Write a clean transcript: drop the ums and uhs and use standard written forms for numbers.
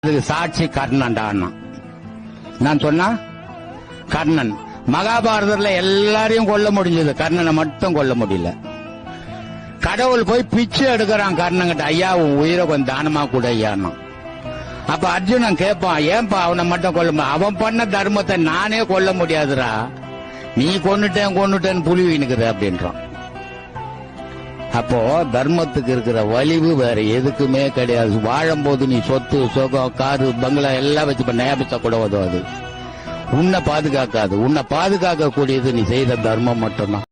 அதுக்கு சாட்சி கர்ணன்டா. நான் சொன்னா கர்ணன். மகாபாரதத்துல எல்லாரையும் கொல்ல முடிஞ்சது, கர்ணனை மட்டும் கொல்ல முடியல. கடவுள் போய் பிச்சை எடுக்கிறான் கர்ணங்கிட்ட, ஐயா உன் உயிரை கொஞ்சம் தானமா கூட ஐயான்னா. அப்ப அர்ஜுனன் கேட்பான், ஏன்பா அவனை மட்டும் கொல்ல, அவன் பண்ண தர்மத்தை நானே கொல்ல முடியாதுரா, நீ கொன்னுட்டேன்னு புலிவினுக்குது அப்படின்றான். அப்போ தர்மத்துக்கு இருக்கிற வலிவு வேற எதுக்குமே கிடையாது. வாழும் போது நீ சொத்து சுகம் காரு பங்களா எல்லாம் வச்சு நேபிச்சா கூட உதவாது, உன்னை பாதுகாக்காது. உன்னை பாதுகாக்க கூடியது நீ செய்த தர்மம் மட்டும்தான்.